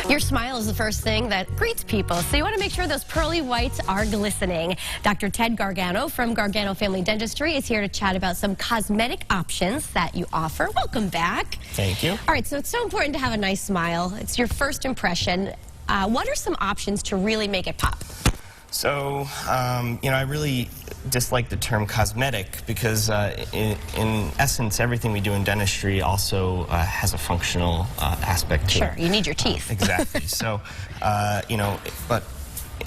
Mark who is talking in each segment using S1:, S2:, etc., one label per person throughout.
S1: Your smile is the first thing that greets people, so you want to make sure those pearly whites are glistening. Dr. Ted Gargano from Gargano Family Dentistry is here to chat about some cosmetic options that you offer. Welcome back.
S2: Thank you.
S1: All right, so it's so important to have a nice smile. It's your first impression. What are some options to really make it pop?
S2: So, I really dislike the term cosmetic because in essence, everything we do in dentistry also has a functional aspect to it.
S1: Sure, you need your teeth.
S2: Exactly. So, but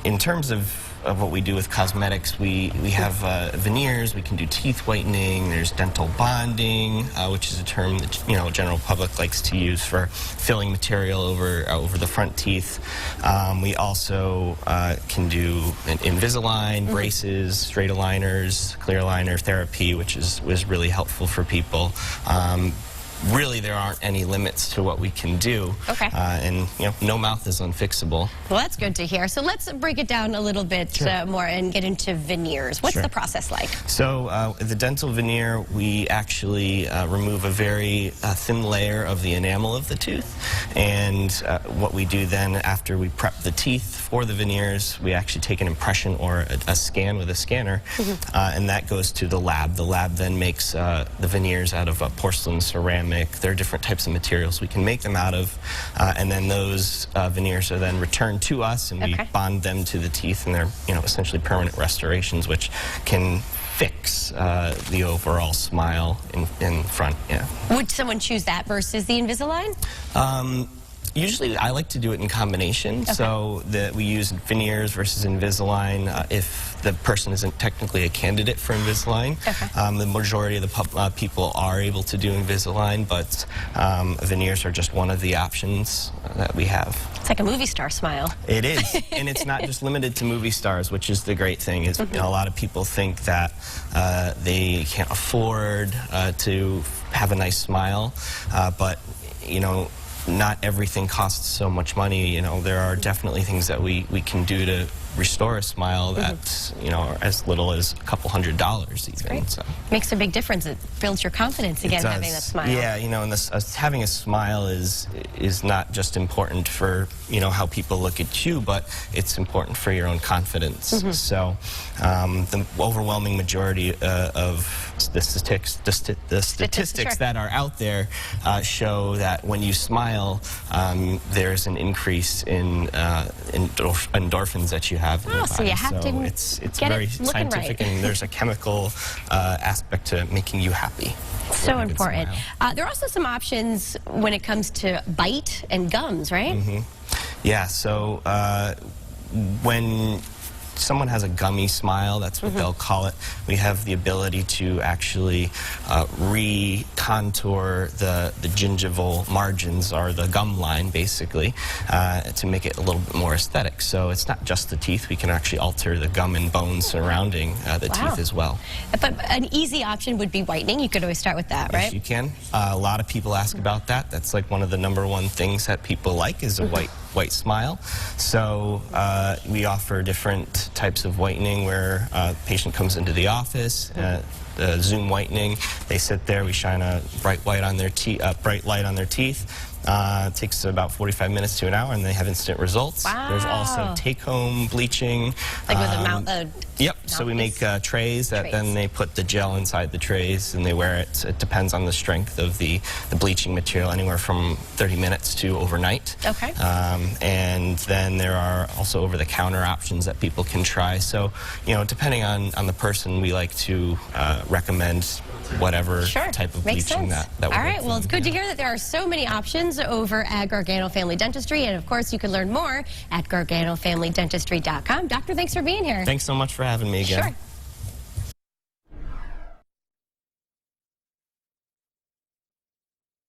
S2: in terms of what we do with cosmetics, we have veneers, we can do teeth whitening, there's dental bonding, which is a term that general public likes to use for filling material over the front teeth. We also can do Invisalign, braces, straight aligners, clear aligner therapy, which was really helpful for people. Really, there aren't any limits to what we can do.
S1: Okay.
S2: And no mouth is unfixable.
S1: Well, that's good to hear. So let's break it down a little bit more and get into veneers. What's the process like?
S2: So the dental veneer, we actually remove a very thin layer of the enamel of the tooth. And what we do then, after we prep the teeth for the veneers, we actually take an impression or a scan with a scanner, and that goes to the lab. The lab then makes the veneers out of porcelain, ceramic. There are different types of materials we can make them out of, and then those veneers are then returned to us, and we bond them to the teeth, and they're essentially permanent restorations, which can fix the overall smile in front. Yeah.
S1: Would someone choose that versus the Invisalign?
S2: Usually, I like to do it in combination, so that we use veneers versus Invisalign if the person isn't technically a candidate for Invisalign. The majority of the people are able to do Invisalign, but veneers are just one of the options that we have.
S1: It's like a movie star smile.
S2: It is, and it's not just limited to movie stars, which is the great thing. Is a lot of people think that they can't afford to have a nice smile, but not everything costs so much money. There are definitely things that we can do to restore a smile that's are as little as a couple $100s even. So.
S1: Makes a big difference. It builds your confidence again, having that smile.
S2: Yeah, and having a smile is not just important for how people look at you, but it's important for your own confidence. So the overwhelming majority of the statistics that are out there show that when you smile, there's an increase in endorphins that you have in your body.
S1: So you have to
S2: it's
S1: get
S2: very
S1: it
S2: scientific, and there's a chemical aspect to making you happy.
S1: So important. There are also some options when it comes to bite and gums, right?
S2: Yeah, so when someone has a gummy smile, that's what they'll call it, we have the ability to actually re-contour the gingival margins, or the gum line, basically, to make it a little bit more aesthetic. So it's not just the teeth, we can actually alter the gum and bone surrounding the teeth as well. But
S1: an easy option would be whitening. You could always start with that, right?
S2: Yes, you can. A lot of people ask about that. That's like one of the #1 things that people like, is a white smile. So we offer different types of whitening where a patient comes into the office, Zoom whitening. They sit there, we shine a bright light on their teeth. It takes about 45 minutes to an hour, and they have instant results. There's also take-home bleaching.
S1: Like with a mouth?
S2: Yep. So we make trays that then they put the gel inside the trays, and they wear it. It depends on the strength of the bleaching material, anywhere from 30 minutes to overnight. And then there are also over-the-counter options that people can try. So, depending on the person, we like to recommend whatever type of bleaching that would.
S1: All right, well, it's good to hear that there are so many options over at Gargano Family Dentistry, and of course, you can learn more at GarganoFamilyDentistry.com. Doctor, thanks for being here.
S2: Thanks so much for having me again.
S1: Sure.